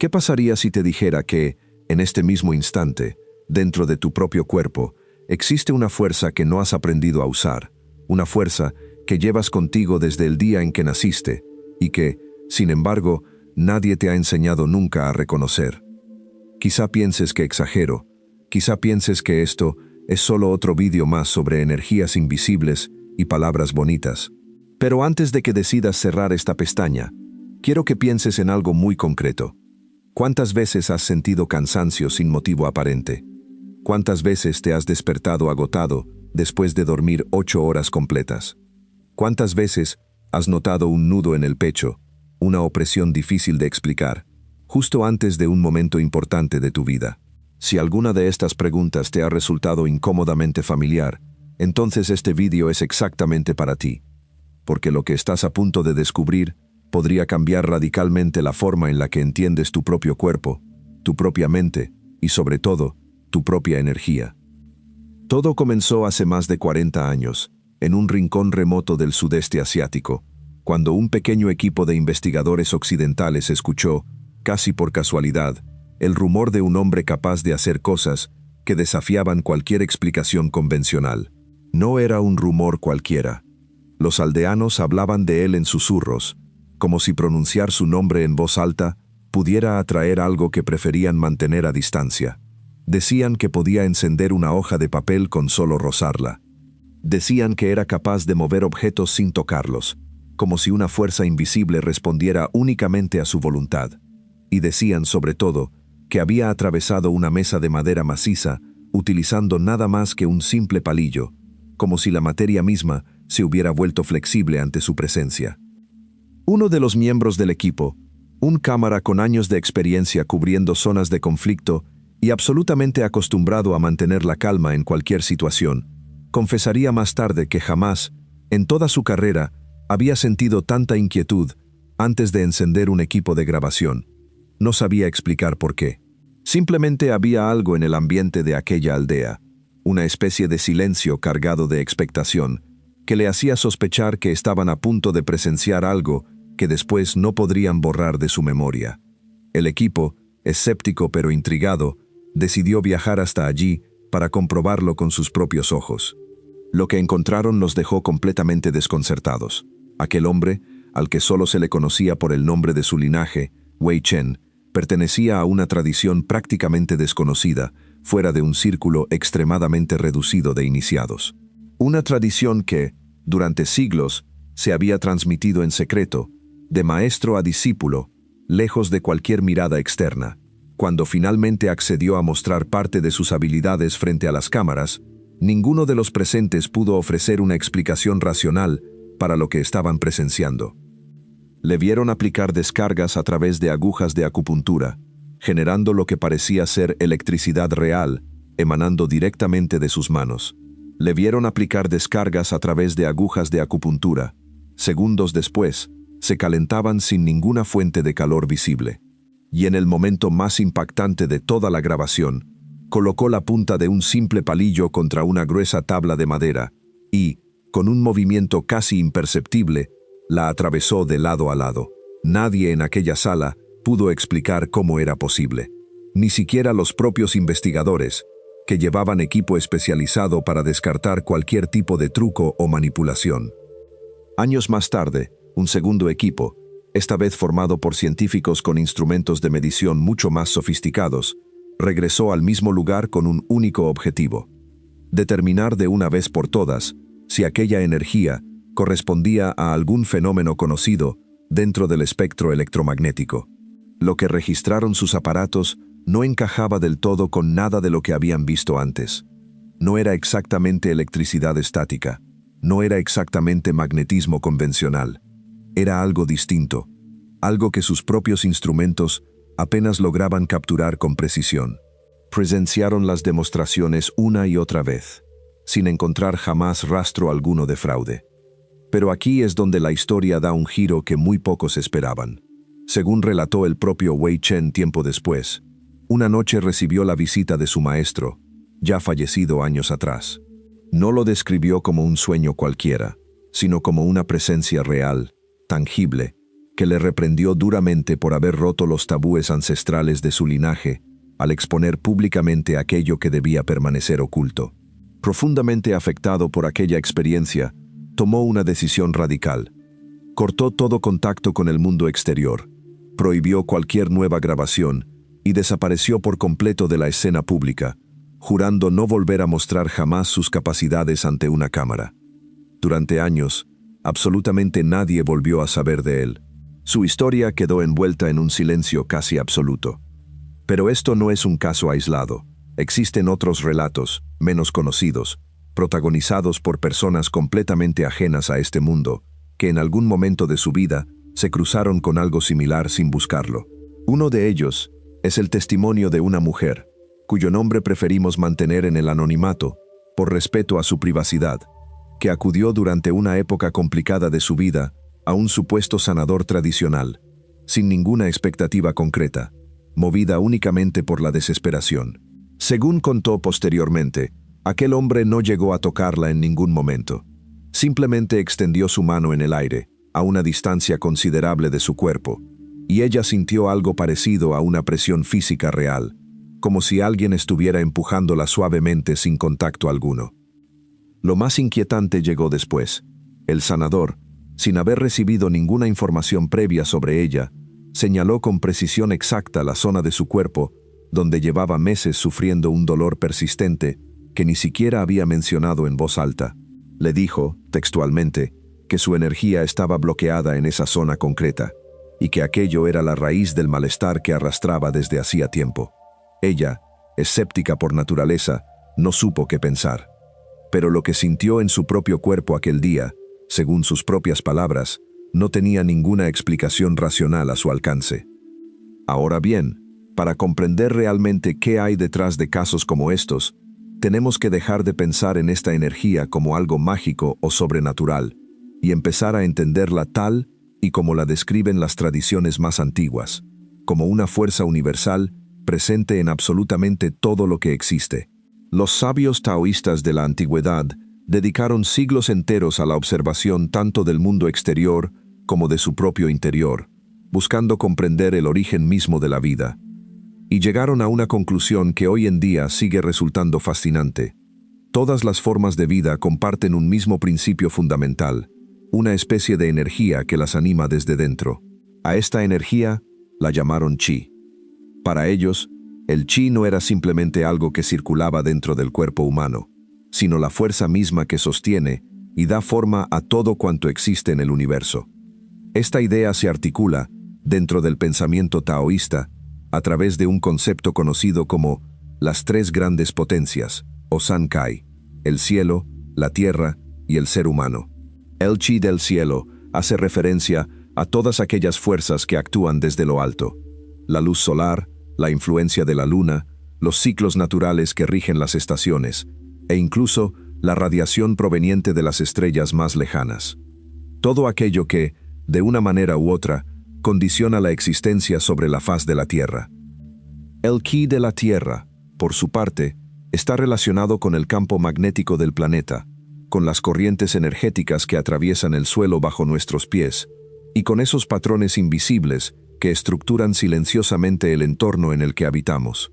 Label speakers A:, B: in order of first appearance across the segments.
A: ¿Qué pasaría si te dijera que, en este mismo instante, dentro de tu propio cuerpo, existe una fuerza que no has aprendido a usar, una fuerza que llevas contigo desde el día en que naciste y que, sin embargo, nadie te ha enseñado nunca a reconocer? Quizá pienses que exagero, quizá pienses que esto es solo otro vídeo más sobre energías invisibles y palabras bonitas. Pero antes de que decidas cerrar esta pestaña, quiero que pienses en algo muy concreto. ¿Cuántas veces has sentido cansancio sin motivo aparente? ¿Cuántas veces te has despertado agotado después de dormir 8 horas completas? ¿Cuántas veces has notado un nudo en el pecho, una opresión difícil de explicar, justo antes de un momento importante de tu vida? Si alguna de estas preguntas te ha resultado incómodamente familiar, entonces este vídeo es exactamente para ti, porque lo que estás a punto de descubrir podría cambiar radicalmente la forma en la que entiendes tu propio cuerpo, tu propia mente y, sobre todo, tu propia energía. Todo comenzó hace más de 40 años, en un rincón remoto del sudeste asiático, cuando un pequeño equipo de investigadores occidentales escuchó, casi por casualidad, el rumor de un hombre capaz de hacer cosas que desafiaban cualquier explicación convencional. No era un rumor cualquiera. Los aldeanos hablaban de él en susurros, como si pronunciar su nombre en voz alta pudiera atraer algo que preferían mantener a distancia. Decían que podía encender una hoja de papel con solo rozarla. Decían que era capaz de mover objetos sin tocarlos, como si una fuerza invisible respondiera únicamente a su voluntad. Y decían, sobre todo, que había atravesado una mesa de madera maciza utilizando nada más que un simple palillo, como si la materia misma se hubiera vuelto flexible ante su presencia. Uno de los miembros del equipo, un cámara con años de experiencia cubriendo zonas de conflicto y absolutamente acostumbrado a mantener la calma en cualquier situación, confesaría más tarde que jamás, en toda su carrera, había sentido tanta inquietud antes de encender un equipo de grabación. No sabía explicar por qué. Simplemente había algo en el ambiente de aquella aldea, una especie de silencio cargado de expectación, que le hacía sospechar que estaban a punto de presenciar algo que después no podrían borrar de su memoria. El equipo, escéptico pero intrigado, decidió viajar hasta allí para comprobarlo con sus propios ojos. Lo que encontraron los dejó completamente desconcertados. Aquel hombre, al que solo se le conocía por el nombre de su linaje, Wei Chen, pertenecía a una tradición prácticamente desconocida, fuera de un círculo extremadamente reducido de iniciados. Una tradición que, durante siglos, se había transmitido en secreto, de maestro a discípulo, lejos de cualquier mirada externa. Cuando finalmente accedió a mostrar parte de sus habilidades frente a las cámaras, ninguno de los presentes pudo ofrecer una explicación racional para lo que estaban presenciando. Le vieron aplicar descargas a través de agujas de acupuntura, generando lo que parecía ser electricidad real, emanando directamente de sus manos. Le vieron aplicar descargas a través de agujas de acupuntura. Segundos después, se calentaban sin ninguna fuente de calor visible. Y en el momento más impactante de toda la grabación, colocó la punta de un simple palillo contra una gruesa tabla de madera y, con un movimiento casi imperceptible, la atravesó de lado a lado. Nadie en aquella sala pudo explicar cómo era posible. Ni siquiera los propios investigadores, que llevaban equipo especializado para descartar cualquier tipo de truco o manipulación. Años más tarde, un segundo equipo, esta vez formado por científicos con instrumentos de medición mucho más sofisticados, regresó al mismo lugar con un único objetivo: determinar de una vez por todas si aquella energía correspondía a algún fenómeno conocido dentro del espectro electromagnético. Lo que registraron sus aparatos no encajaba del todo con nada de lo que habían visto antes. No era exactamente electricidad estática, no era exactamente magnetismo convencional. Era algo distinto, algo que sus propios instrumentos apenas lograban capturar con precisión. Presenciaron las demostraciones una y otra vez, sin encontrar jamás rastro alguno de fraude. Pero aquí es donde la historia da un giro que muy pocos esperaban. Según relató el propio Wei Chen tiempo después, una noche recibió la visita de su maestro, ya fallecido años atrás. No lo describió como un sueño cualquiera, sino como una presencia real, tangible, que le reprendió duramente por haber roto los tabúes ancestrales de su linaje al exponer públicamente aquello que debía permanecer oculto. Profundamente afectado por aquella experiencia, tomó una decisión radical. Cortó todo contacto con el mundo exterior, prohibió cualquier nueva grabación y desapareció por completo de la escena pública, jurando no volver a mostrar jamás sus capacidades ante una cámara. Durante años, absolutamente nadie volvió a saber de él. Su historia quedó envuelta en un silencio casi absoluto. Pero esto no es un caso aislado. Existen otros relatos, menos conocidos, protagonizados por personas completamente ajenas a este mundo, que en algún momento de su vida se cruzaron con algo similar sin buscarlo. Uno de ellos es el testimonio de una mujer, cuyo nombre preferimos mantener en el anonimato, por respeto a su privacidad, que acudió durante una época complicada de su vida a un supuesto sanador tradicional, sin ninguna expectativa concreta, movida únicamente por la desesperación. Según contó posteriormente, aquel hombre no llegó a tocarla en ningún momento. Simplemente extendió su mano en el aire, a una distancia considerable de su cuerpo, y ella sintió algo parecido a una presión física real, como si alguien estuviera empujándola suavemente sin contacto alguno. Lo más inquietante llegó después. El sanador, sin haber recibido ninguna información previa sobre ella, señaló con precisión exacta la zona de su cuerpo donde llevaba meses sufriendo un dolor persistente que ni siquiera había mencionado en voz alta. Le dijo, textualmente, que su energía estaba bloqueada en esa zona concreta y que aquello era la raíz del malestar que arrastraba desde hacía tiempo. Ella, escéptica por naturaleza, no supo qué pensar. Pero lo que sintió en su propio cuerpo aquel día, según sus propias palabras, no tenía ninguna explicación racional a su alcance. Ahora bien, para comprender realmente qué hay detrás de casos como estos, tenemos que dejar de pensar en esta energía como algo mágico o sobrenatural y empezar a entenderla tal y como la describen las tradiciones más antiguas, como una fuerza universal presente en absolutamente todo lo que existe. Los sabios taoístas de la antigüedad dedicaron siglos enteros a la observación tanto del mundo exterior como de su propio interior, buscando comprender el origen mismo de la vida. Y llegaron a una conclusión que hoy en día sigue resultando fascinante. Todas las formas de vida comparten un mismo principio fundamental, una especie de energía que las anima desde dentro. A esta energía la llamaron chi. Para ellos, el chi no era simplemente algo que circulaba dentro del cuerpo humano, sino la fuerza misma que sostiene y da forma a todo cuanto existe en el universo. Esta idea se articula, dentro del pensamiento taoísta, a través de un concepto conocido como las tres grandes potencias, o Sankai, el cielo, la tierra y el ser humano. El chi del cielo hace referencia a todas aquellas fuerzas que actúan desde lo alto: la luz solar, la influencia de la luna, los ciclos naturales que rigen las estaciones, e incluso la radiación proveniente de las estrellas más lejanas. Todo aquello que, de una manera u otra, condiciona la existencia sobre la faz de la Tierra. El ki de la Tierra, por su parte, está relacionado con el campo magnético del planeta, con las corrientes energéticas que atraviesan el suelo bajo nuestros pies, y con esos patrones invisibles que estructuran silenciosamente el entorno en el que habitamos.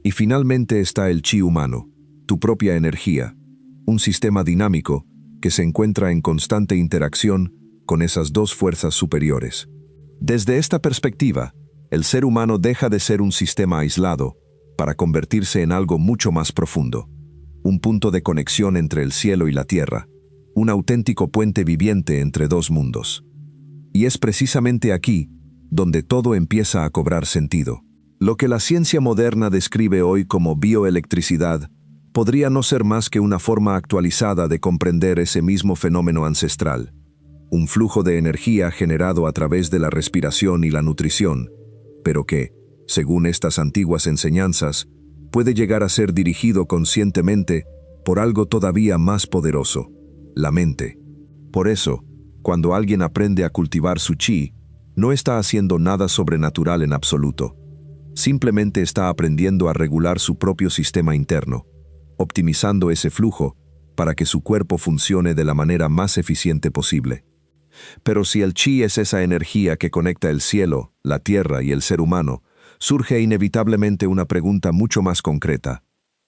A: Y finalmente está el chi humano, tu propia energía, un sistema dinámico que se encuentra en constante interacción con esas dos fuerzas superiores. Desde esta perspectiva, el ser humano deja de ser un sistema aislado para convertirse en algo mucho más profundo, un punto de conexión entre el cielo y la tierra, un auténtico puente viviente entre dos mundos. Y es precisamente aquí donde todo empieza a cobrar sentido. Lo que la ciencia moderna describe hoy como bioelectricidad podría no ser más que una forma actualizada de comprender ese mismo fenómeno ancestral. Un flujo de energía generado a través de la respiración y la nutrición, pero que, según estas antiguas enseñanzas, puede llegar a ser dirigido conscientemente por algo todavía más poderoso: la mente. Por eso, cuando alguien aprende a cultivar su chi, no está haciendo nada sobrenatural en absoluto. Simplemente está aprendiendo a regular su propio sistema interno, optimizando ese flujo para que su cuerpo funcione de la manera más eficiente posible. Pero si el chi es esa energía que conecta el cielo, la tierra y el ser humano, surge inevitablemente una pregunta mucho más concreta.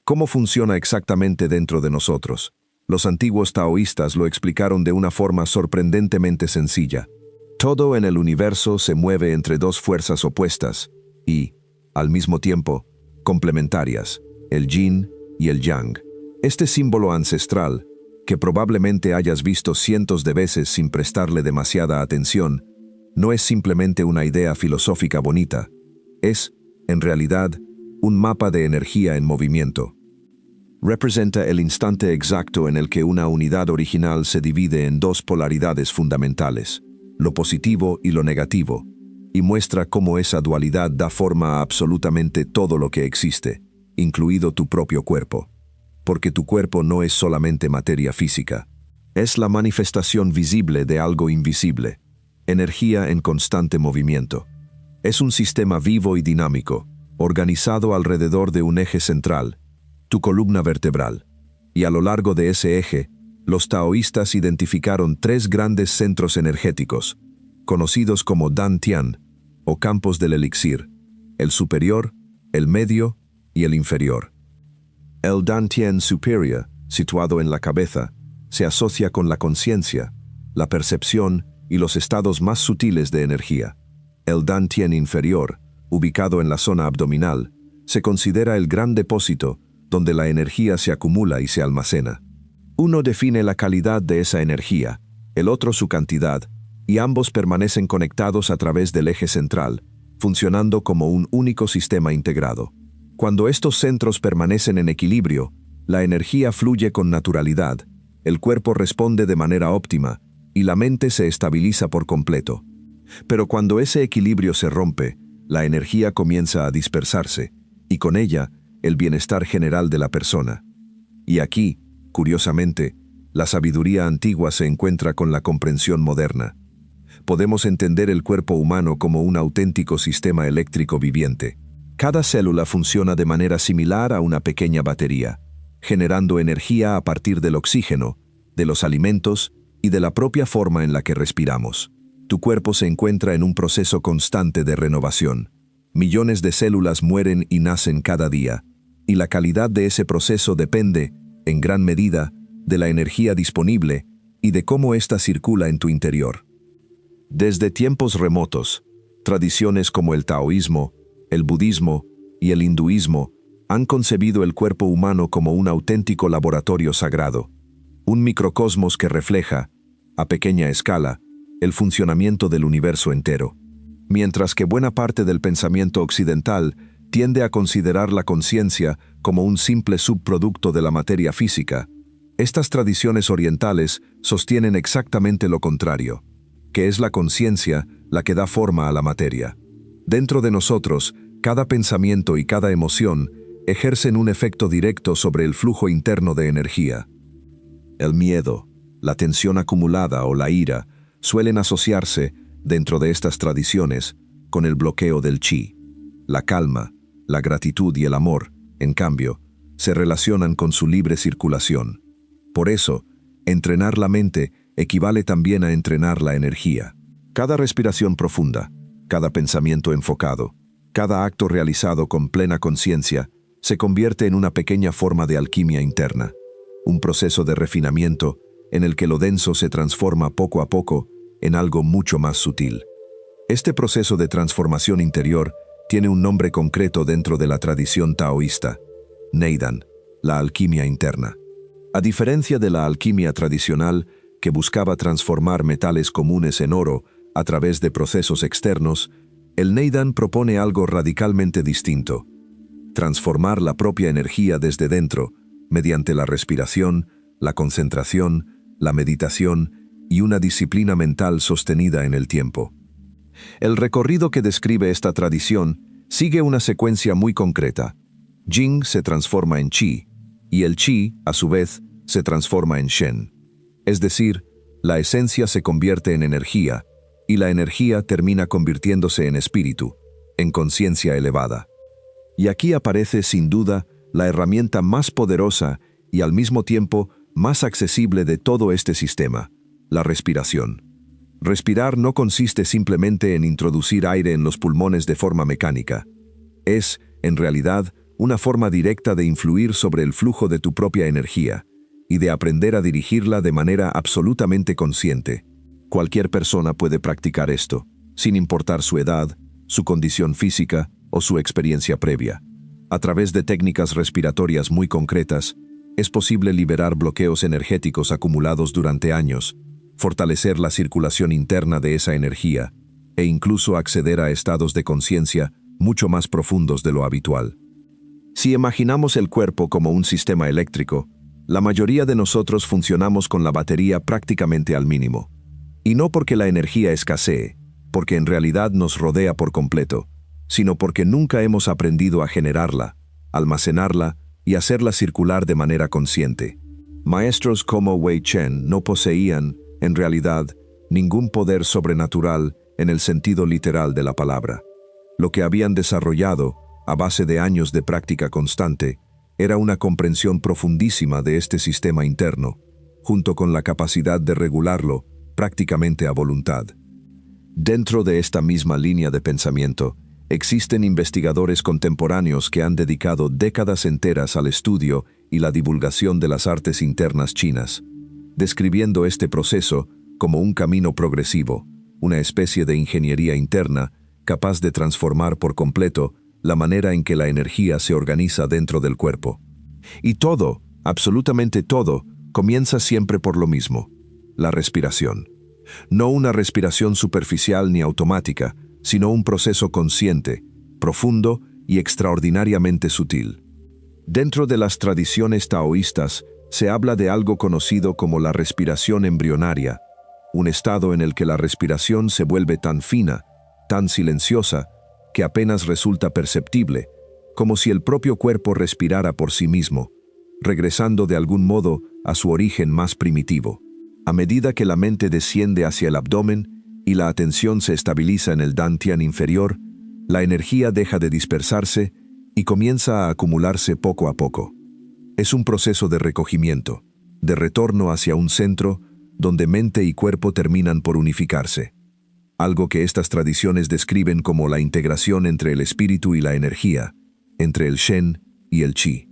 A: ¿Cómo funciona exactamente dentro de nosotros? Los antiguos taoístas lo explicaron de una forma sorprendentemente sencilla. Todo en el universo se mueve entre dos fuerzas opuestas y, al mismo tiempo, complementarias, el yin y el yang. Este símbolo ancestral, que probablemente hayas visto cientos de veces sin prestarle demasiada atención, no es simplemente una idea filosófica bonita. Es, en realidad, un mapa de energía en movimiento. Representa el instante exacto en el que una unidad original se divide en dos polaridades fundamentales, lo positivo y lo negativo, y muestra cómo esa dualidad da forma a absolutamente todo lo que existe, incluido tu propio cuerpo. Porque tu cuerpo no es solamente materia física, es la manifestación visible de algo invisible, energía en constante movimiento. Es un sistema vivo y dinámico, organizado alrededor de un eje central, tu columna vertebral. Y a lo largo de ese eje, los taoístas identificaron tres grandes centros energéticos, conocidos como Dan-Tian, o campos del elixir, el superior, el medio y el inferior. El Dan-Tian superior, situado en la cabeza, se asocia con la conciencia, la percepción y los estados más sutiles de energía. El Dan-Tian inferior, ubicado en la zona abdominal, se considera el gran depósito donde la energía se acumula y se almacena. Uno define la calidad de esa energía, el otro su cantidad, y ambos permanecen conectados a través del eje central, funcionando como un único sistema integrado. Cuando estos centros permanecen en equilibrio, la energía fluye con naturalidad, el cuerpo responde de manera óptima y la mente se estabiliza por completo. Pero cuando ese equilibrio se rompe, la energía comienza a dispersarse, y con ella, el bienestar general de la persona. Y aquí, curiosamente, la sabiduría antigua se encuentra con la comprensión moderna. Podemos entender el cuerpo humano como un auténtico sistema eléctrico viviente. Cada célula funciona de manera similar a una pequeña batería, generando energía a partir del oxígeno, de los alimentos y de la propia forma en la que respiramos. Tu cuerpo se encuentra en un proceso constante de renovación. Millones de células mueren y nacen cada día, y la calidad de ese proceso depende, en gran medida, de la energía disponible y de cómo ésta circula en tu interior. Desde tiempos remotos, tradiciones como el taoísmo, el budismo y el hinduismo han concebido el cuerpo humano como un auténtico laboratorio sagrado, un microcosmos que refleja, a pequeña escala, el funcionamiento del universo entero. Mientras que buena parte del pensamiento occidental tiende a considerar la conciencia como un simple subproducto de la materia física, estas tradiciones orientales sostienen exactamente lo contrario, que es la conciencia la que da forma a la materia. Dentro de nosotros, cada pensamiento y cada emoción ejercen un efecto directo sobre el flujo interno de energía. El miedo, la tensión acumulada o la ira suelen asociarse, dentro de estas tradiciones, con el bloqueo del chi. La calma, la gratitud y el amor, en cambio, se relacionan con su libre circulación. Por eso, entrenar la mente equivale también a entrenar la energía. Cada respiración profunda, cada pensamiento enfocado, cada acto realizado con plena conciencia, se convierte en una pequeña forma de alquimia interna, un proceso de refinamiento en el que lo denso se transforma poco a poco en algo mucho más sutil. Este proceso de transformación interior tiene un nombre concreto dentro de la tradición taoísta: Neidan, la alquimia interna. A diferencia de la alquimia tradicional, que buscaba transformar metales comunes en oro a través de procesos externos, el Neidan propone algo radicalmente distinto: transformar la propia energía desde dentro, mediante la respiración, la concentración, la meditación y una disciplina mental sostenida en el tiempo. El recorrido que describe esta tradición sigue una secuencia muy concreta. Jing se transforma en Qi, y el Qi, a su vez, se transforma en Shen. Es decir, la esencia se convierte en energía, y la energía termina convirtiéndose en espíritu, en conciencia elevada. Y aquí aparece, sin duda, la herramienta más poderosa y al mismo tiempo más accesible de todo este sistema: la respiración. Respirar no consiste simplemente en introducir aire en los pulmones de forma mecánica. Es, en realidad, una forma directa de influir sobre el flujo de tu propia energía y de aprender a dirigirla de manera absolutamente consciente. Cualquier persona puede practicar esto, sin importar su edad, su condición física o su experiencia previa. A través de técnicas respiratorias muy concretas, es posible liberar bloqueos energéticos acumulados durante años, fortalecer la circulación interna de esa energía e incluso acceder a estados de conciencia mucho más profundos de lo habitual. Si imaginamos el cuerpo como un sistema eléctrico, la mayoría de nosotros funcionamos con la batería prácticamente al mínimo. Y no porque la energía escasee, porque en realidad nos rodea por completo, sino porque nunca hemos aprendido a generarla, almacenarla y hacerla circular de manera consciente. Maestros como Wei Chen no poseían, en realidad, ningún poder sobrenatural en el sentido literal de la palabra. Lo que habían desarrollado, a base de años de práctica constante, era una comprensión profundísima de este sistema interno, junto con la capacidad de regularlo prácticamente a voluntad. Dentro de esta misma línea de pensamiento, existen investigadores contemporáneos que han dedicado décadas enteras al estudio y la divulgación de las artes internas chinas, describiendo este proceso como un camino progresivo, una especie de ingeniería interna capaz de transformar por completo la manera en que la energía se organiza dentro del cuerpo. Y todo, absolutamente todo, comienza siempre por lo mismo: la respiración. No una respiración superficial ni automática, sino un proceso consciente, profundo y extraordinariamente sutil. Dentro de las tradiciones taoístas se habla de algo conocido como la respiración embrionaria, un estado en el que la respiración se vuelve tan fina, tan silenciosa, que apenas resulta perceptible, como si el propio cuerpo respirara por sí mismo, regresando de algún modo a su origen más primitivo. A medida que la mente desciende hacia el abdomen y la atención se estabiliza en el dantian inferior, la energía deja de dispersarse y comienza a acumularse poco a poco. Es un proceso de recogimiento, de retorno hacia un centro donde mente y cuerpo terminan por unificarse. Algo que estas tradiciones describen como la integración entre el espíritu y la energía, entre el Shen y el Qi.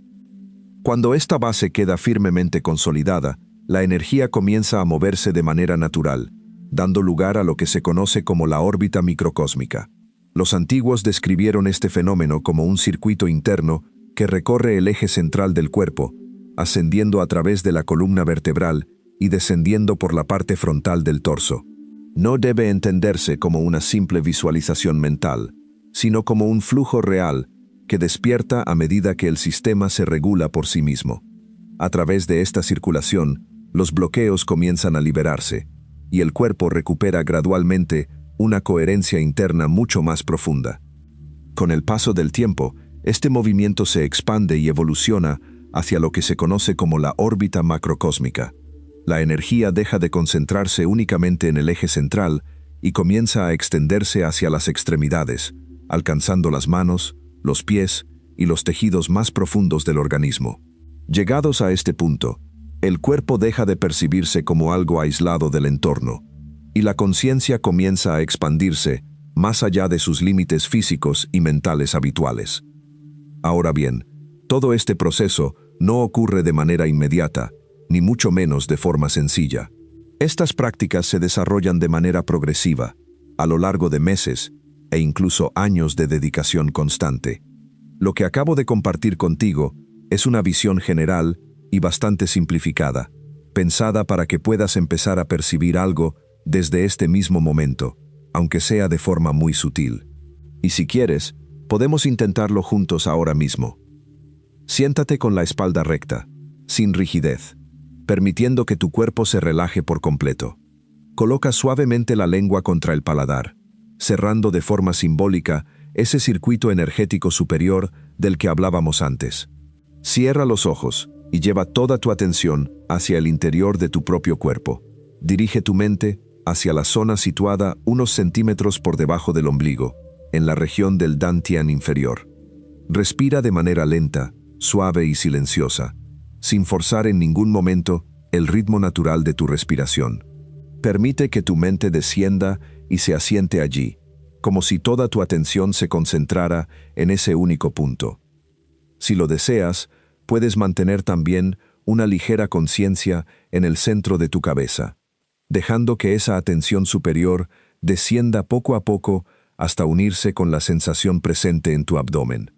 A: Cuando esta base queda firmemente consolidada, la energía comienza a moverse de manera natural, dando lugar a lo que se conoce como la órbita microcósmica. Los antiguos describieron este fenómeno como un circuito interno que recorre el eje central del cuerpo, ascendiendo a través de la columna vertebral y descendiendo por la parte frontal del torso. No debe entenderse como una simple visualización mental, sino como un flujo real que despierta a medida que el sistema se regula por sí mismo. A través de esta circulación, los bloqueos comienzan a liberarse, y el cuerpo recupera gradualmente una coherencia interna mucho más profunda. Con el paso del tiempo, este movimiento se expande y evoluciona hacia lo que se conoce como la órbita macrocósmica. La energía deja de concentrarse únicamente en el eje central y comienza a extenderse hacia las extremidades, alcanzando las manos, los pies y los tejidos más profundos del organismo. Llegados a este punto, el cuerpo deja de percibirse como algo aislado del entorno, y la conciencia comienza a expandirse más allá de sus límites físicos y mentales habituales. Ahora bien, todo este proceso no ocurre de manera inmediata, ni mucho menos de forma sencilla. Estas prácticas se desarrollan de manera progresiva, a lo largo de meses e incluso años de dedicación constante. Lo que acabo de compartir contigo es una visión general y bastante simplificada, pensada para que puedas empezar a percibir algo desde este mismo momento, aunque sea de forma muy sutil. Y si quieres, podemos intentarlo juntos ahora mismo. Siéntate con la espalda recta, sin rigidez, permitiendo que tu cuerpo se relaje por completo. Coloca suavemente la lengua contra el paladar, cerrando de forma simbólica ese circuito energético superior del que hablábamos antes. Cierra los ojos y lleva toda tu atención hacia el interior de tu propio cuerpo. Dirige tu mente hacia la zona situada unos centímetros por debajo del ombligo, en la región del dantian inferior. Respira de manera lenta, suave y silenciosa, sin forzar en ningún momento el ritmo natural de tu respiración. Permite que tu mente descienda y se asiente allí, como si toda tu atención se concentrara en ese único punto. Si lo deseas, puedes mantener también una ligera conciencia en el centro de tu cabeza, dejando que esa atención superior descienda poco a poco hasta unirse con la sensación presente en tu abdomen.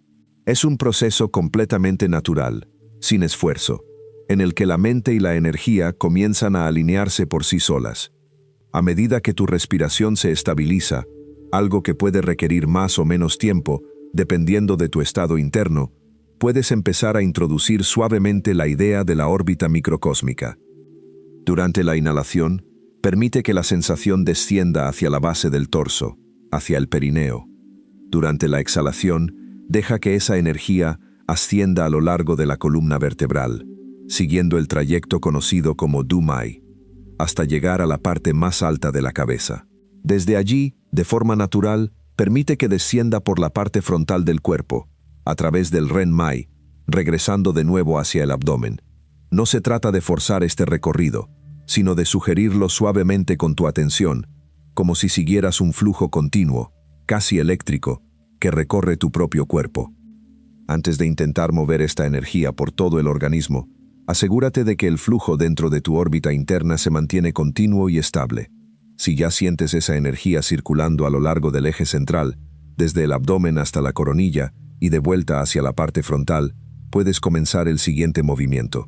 A: Es un proceso completamente natural, sin esfuerzo, en el que la mente y la energía comienzan a alinearse por sí solas. A medida que tu respiración se estabiliza, algo que puede requerir más o menos tiempo, dependiendo de tu estado interno, puedes empezar a introducir suavemente la idea de la órbita microcósmica. Durante la inhalación, permite que la sensación descienda hacia la base del torso, hacia el perineo. Durante la exhalación, deja que esa energía ascienda a lo largo de la columna vertebral, siguiendo el trayecto conocido como Du-Mai, hasta llegar a la parte más alta de la cabeza. Desde allí, de forma natural, permite que descienda por la parte frontal del cuerpo, a través del Ren-Mai, regresando de nuevo hacia el abdomen. No se trata de forzar este recorrido, sino de sugerirlo suavemente con tu atención, como si siguieras un flujo continuo, casi eléctrico, que recorre tu propio cuerpo. Antes de intentar mover esta energía por todo el organismo, asegúrate de que el flujo dentro de tu órbita interna se mantiene continuo y estable. Si ya sientes esa energía circulando a lo largo del eje central, desde el abdomen hasta la coronilla y de vuelta hacia la parte frontal, puedes comenzar el siguiente movimiento.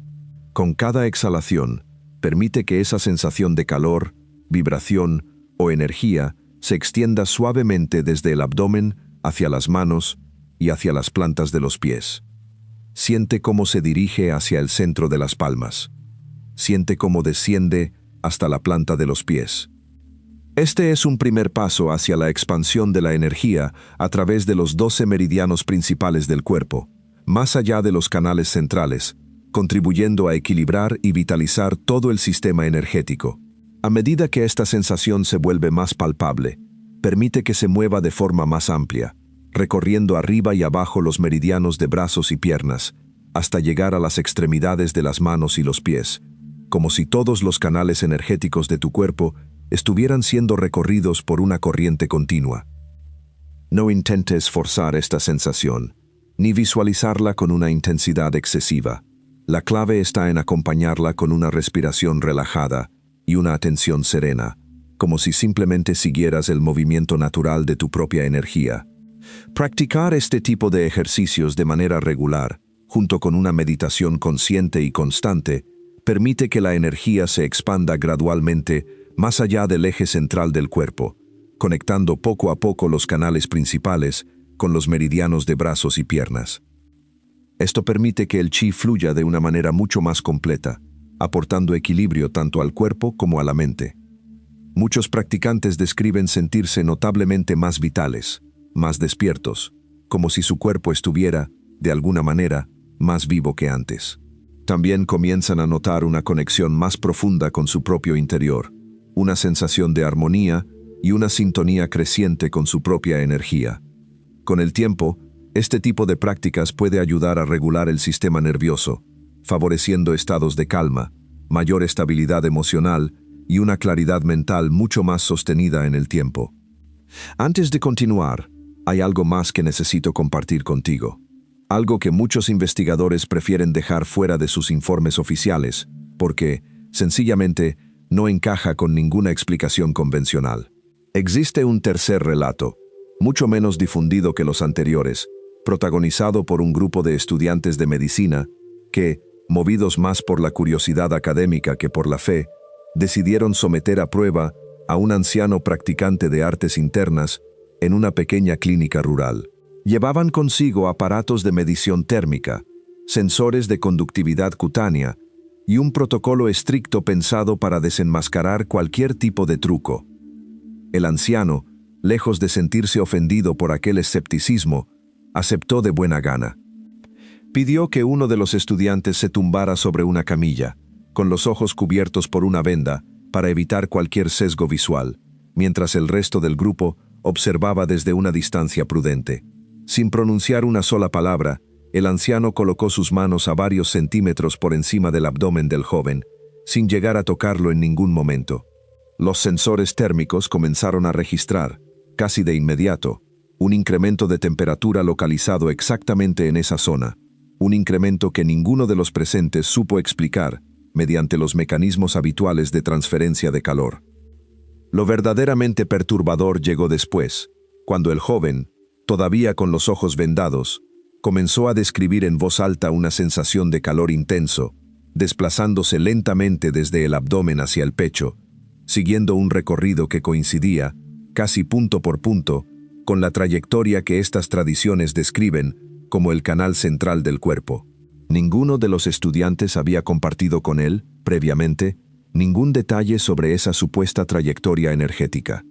A: Con cada exhalación, permite que esa sensación de calor, vibración o energía se extienda suavemente desde el abdomen hacia las manos y hacia las plantas de los pies. Siente cómo se dirige hacia el centro de las palmas. Siente cómo desciende hasta la planta de los pies. Este es un primer paso hacia la expansión de la energía a través de los 12 meridianos principales del cuerpo, más allá de los canales centrales, contribuyendo a equilibrar y vitalizar todo el sistema energético. A medida que esta sensación se vuelve más palpable, permite que se mueva de forma más amplia, recorriendo arriba y abajo los meridianos de brazos y piernas, hasta llegar a las extremidades de las manos y los pies, como si todos los canales energéticos de tu cuerpo estuvieran siendo recorridos por una corriente continua. No intentes forzar esta sensación, ni visualizarla con una intensidad excesiva. La clave está en acompañarla con una respiración relajada y una atención serena, como si simplemente siguieras el movimiento natural de tu propia energía. Practicar este tipo de ejercicios de manera regular, junto con una meditación consciente y constante, permite que la energía se expanda gradualmente más allá del eje central del cuerpo, conectando poco a poco los canales principales con los meridianos de brazos y piernas. Esto permite que el chi fluya de una manera mucho más completa, aportando equilibrio tanto al cuerpo como a la mente. Muchos practicantes describen sentirse notablemente más vitales, más despiertos, como si su cuerpo estuviera, de alguna manera, más vivo que antes. También comienzan a notar una conexión más profunda con su propio interior, una sensación de armonía y una sintonía creciente con su propia energía. Con el tiempo, este tipo de prácticas puede ayudar a regular el sistema nervioso, favoreciendo estados de calma, mayor estabilidad emocional y una claridad mental mucho más sostenida en el tiempo. Antes de continuar, hay algo más que necesito compartir contigo. Algo que muchos investigadores prefieren dejar fuera de sus informes oficiales, porque, sencillamente, no encaja con ninguna explicación convencional. Existe un tercer relato, mucho menos difundido que los anteriores, protagonizado por un grupo de estudiantes de medicina que, movidos más por la curiosidad académica que por la fe, decidieron someter a prueba a un anciano practicante de artes internas en una pequeña clínica rural. Llevaban consigo aparatos de medición térmica, sensores de conductividad cutánea y un protocolo estricto pensado para desenmascarar cualquier tipo de truco. El anciano, lejos de sentirse ofendido por aquel escepticismo, aceptó de buena gana. Pidió que uno de los estudiantes se tumbara sobre una camilla, con los ojos cubiertos por una venda, para evitar cualquier sesgo visual, mientras el resto del grupo observaba desde una distancia prudente. Sin pronunciar una sola palabra, el anciano colocó sus manos a varios centímetros por encima del abdomen del joven, sin llegar a tocarlo en ningún momento. Los sensores térmicos comenzaron a registrar, casi de inmediato, un incremento de temperatura localizado exactamente en esa zona, un incremento que ninguno de los presentes supo explicar mediante los mecanismos habituales de transferencia de calor. Lo verdaderamente perturbador llegó después, cuando el joven, todavía con los ojos vendados, comenzó a describir en voz alta una sensación de calor intenso, desplazándose lentamente desde el abdomen hacia el pecho, siguiendo un recorrido que coincidía, casi punto por punto, con la trayectoria que estas tradiciones describen como el canal central del cuerpo. Ninguno de los estudiantes había compartido con él, previamente, ningún detalle sobre esa supuesta trayectoria energética.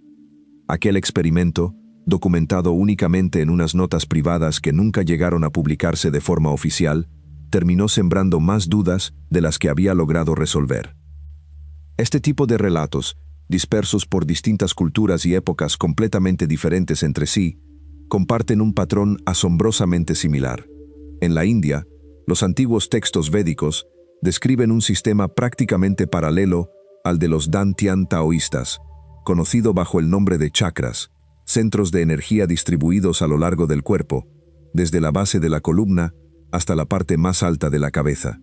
A: Aquel experimento, documentado únicamente en unas notas privadas que nunca llegaron a publicarse de forma oficial, terminó sembrando más dudas de las que había logrado resolver. Este tipo de relatos, dispersos por distintas culturas y épocas completamente diferentes entre sí, comparten un patrón asombrosamente similar. En la India, los antiguos textos védicos describen un sistema prácticamente paralelo al de los Dantian taoístas, conocido bajo el nombre de chakras, centros de energía distribuidos a lo largo del cuerpo, desde la base de la columna hasta la parte más alta de la cabeza,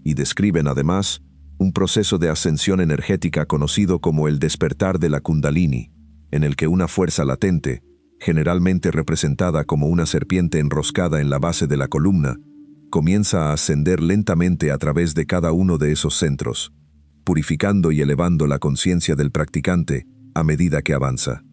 A: y describen además un proceso de ascensión energética conocido como el despertar de la Kundalini, en el que una fuerza latente, generalmente representada como una serpiente enroscada en la base de la columna, comienza a ascender lentamente a través de cada uno de esos centros, purificando y elevando la conciencia del practicante a medida que avanza.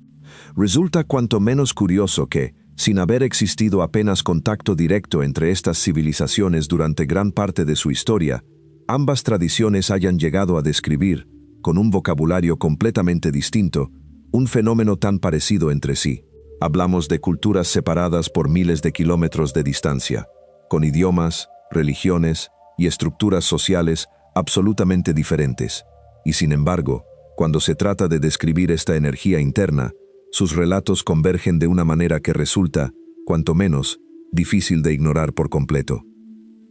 A: Resulta cuanto menos curioso que, sin haber existido apenas contacto directo entre estas civilizaciones durante gran parte de su historia, ambas tradiciones hayan llegado a describir, con un vocabulario completamente distinto, un fenómeno tan parecido entre sí. Hablamos de culturas separadas por miles de kilómetros de distancia, con idiomas, religiones y estructuras sociales absolutamente diferentes. Y sin embargo, cuando se trata de describir esta energía interna, sus relatos convergen de una manera que resulta, cuanto menos, difícil de ignorar por completo.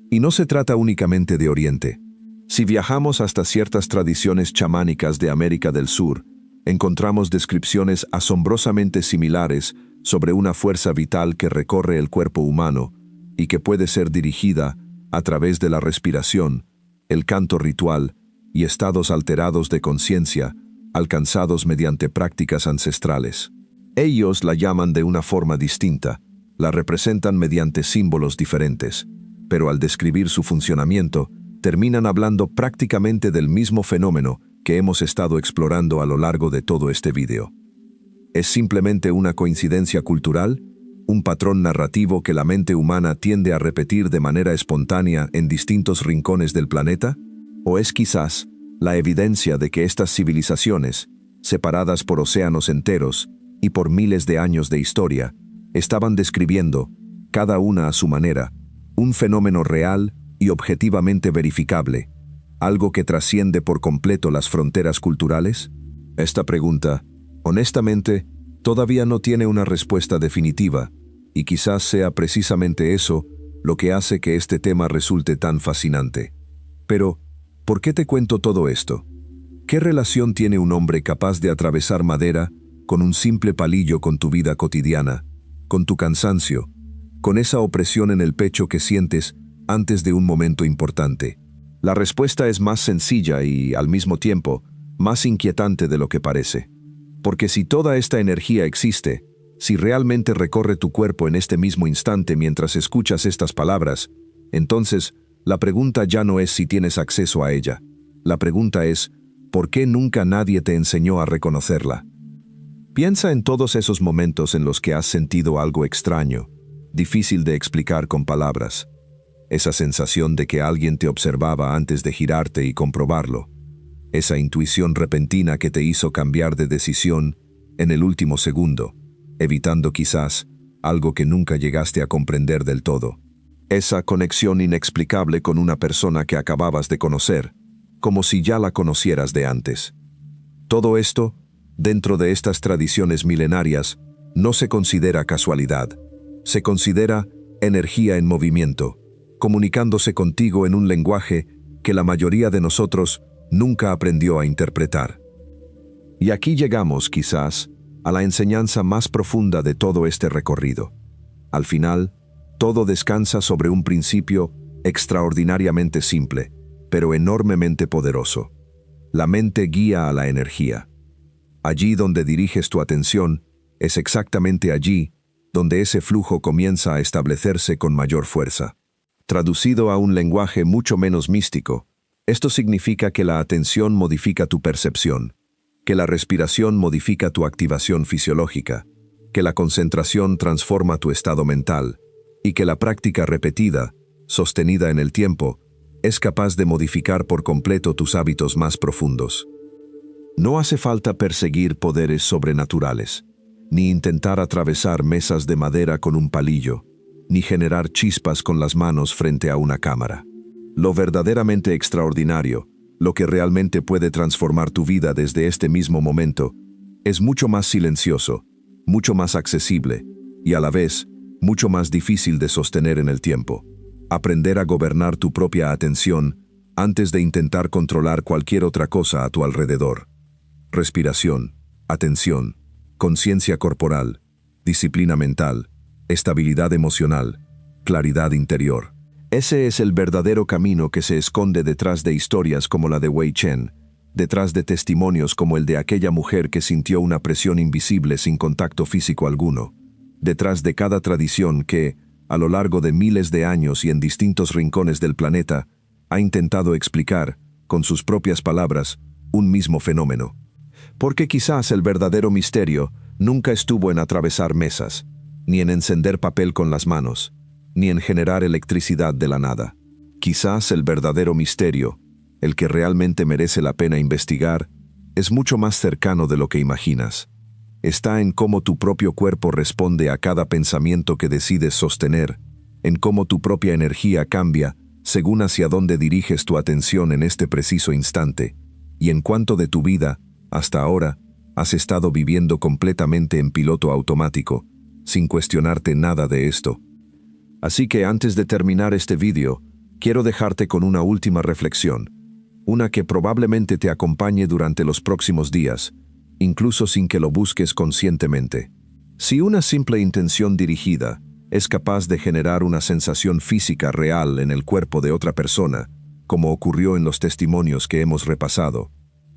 A: Y no se trata únicamente de Oriente. Si viajamos hasta ciertas tradiciones chamánicas de América del Sur, encontramos descripciones asombrosamente similares sobre una fuerza vital que recorre el cuerpo humano y que puede ser dirigida a través de la respiración, el canto ritual y estados alterados de conciencia alcanzados mediante prácticas ancestrales. Ellos la llaman de una forma distinta, la representan mediante símbolos diferentes, pero al describir su funcionamiento, terminan hablando prácticamente del mismo fenómeno que hemos estado explorando a lo largo de todo este video. ¿Es simplemente una coincidencia cultural? ¿Un patrón narrativo que la mente humana tiende a repetir de manera espontánea en distintos rincones del planeta? ¿O es quizás la evidencia de que estas civilizaciones, separadas por océanos enteros y por miles de años de historia, estaban describiendo, cada una a su manera, un fenómeno real y objetivamente verificable, algo que trasciende por completo las fronteras culturales? Esta pregunta, honestamente, todavía no tiene una respuesta definitiva, y quizás sea precisamente eso lo que hace que este tema resulte tan fascinante. Pero, ¿por qué te cuento todo esto? ¿Qué relación tiene un hombre capaz de atravesar madera con un simple palillo con tu vida cotidiana, con tu cansancio, con esa opresión en el pecho que sientes antes de un momento importante? La respuesta es más sencilla y, al mismo tiempo, más inquietante de lo que parece. Porque si toda esta energía existe, si realmente recorre tu cuerpo en este mismo instante mientras escuchas estas palabras, entonces la pregunta ya no es si tienes acceso a ella. La pregunta es, ¿por qué nunca nadie te enseñó a reconocerla? Piensa en todos esos momentos en los que has sentido algo extraño, difícil de explicar con palabras. Esa sensación de que alguien te observaba antes de girarte y comprobarlo. Esa intuición repentina que te hizo cambiar de decisión en el último segundo, evitando quizás algo que nunca llegaste a comprender del todo. Esa conexión inexplicable con una persona que acababas de conocer, como si ya la conocieras de antes. Todo esto, dentro de estas tradiciones milenarias, no se considera casualidad. Se considera energía en movimiento, comunicándose contigo en un lenguaje que la mayoría de nosotros nunca aprendió a interpretar. Y aquí llegamos, quizás, a la enseñanza más profunda de todo este recorrido. Al final, todo descansa sobre un principio extraordinariamente simple, pero enormemente poderoso. La mente guía a la energía. Allí donde diriges tu atención, es exactamente allí donde ese flujo comienza a establecerse con mayor fuerza. Traducido a un lenguaje mucho menos místico, esto significa que la atención modifica tu percepción, que la respiración modifica tu activación fisiológica, que la concentración transforma tu estado mental, y que la práctica repetida, sostenida en el tiempo, es capaz de modificar por completo tus hábitos más profundos. No hace falta perseguir poderes sobrenaturales, ni intentar atravesar mesas de madera con un palillo, ni generar chispas con las manos frente a una cámara. Lo verdaderamente extraordinario, lo que realmente puede transformar tu vida desde este mismo momento, es mucho más silencioso, mucho más accesible y a la vez mucho más difícil de sostener en el tiempo. Aprender a gobernar tu propia atención antes de intentar controlar cualquier otra cosa a tu alrededor. Respiración, atención, conciencia corporal, disciplina mental, estabilidad emocional, claridad interior. Ese es el verdadero camino que se esconde detrás de historias como la de Wei Chen, detrás de testimonios como el de aquella mujer que sintió una presión invisible sin contacto físico alguno, detrás de cada tradición que, a lo largo de miles de años y en distintos rincones del planeta, ha intentado explicar, con sus propias palabras, un mismo fenómeno. Porque quizás el verdadero misterio nunca estuvo en atravesar mesas, ni en encender papel con las manos, ni en generar electricidad de la nada. Quizás el verdadero misterio, el que realmente merece la pena investigar, es mucho más cercano de lo que imaginas. Está en cómo tu propio cuerpo responde a cada pensamiento que decides sostener, en cómo tu propia energía cambia según hacia dónde diriges tu atención en este preciso instante, y en cuánto de tu vida, hasta ahora, has estado viviendo completamente en piloto automático, sin cuestionarte nada de esto. Así que antes de terminar este vídeo, quiero dejarte con una última reflexión, una que probablemente te acompañe durante los próximos días, incluso sin que lo busques conscientemente. Si una simple intención dirigida es capaz de generar una sensación física real en el cuerpo de otra persona, como ocurrió en los testimonios que hemos repasado,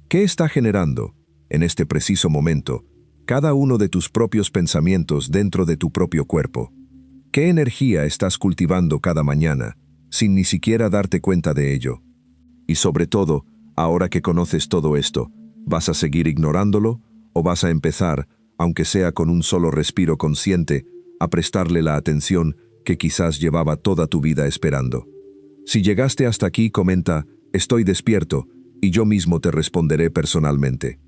A: ¿qué está generando, en este preciso momento, cada uno de tus propios pensamientos dentro de tu propio cuerpo? ¿Qué energía estás cultivando cada mañana, sin ni siquiera darte cuenta de ello? Y sobre todo, ahora que conoces todo esto, ¿vas a seguir ignorándolo o vas a empezar, aunque sea con un solo respiro consciente, a prestarle la atención que quizás llevaba toda tu vida esperando? Si llegaste hasta aquí, comenta, estoy despierto, y yo mismo te responderé personalmente.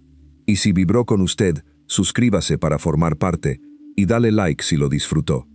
A: Y si vibró con usted, suscríbase para formar parte, y dale like si lo disfrutó.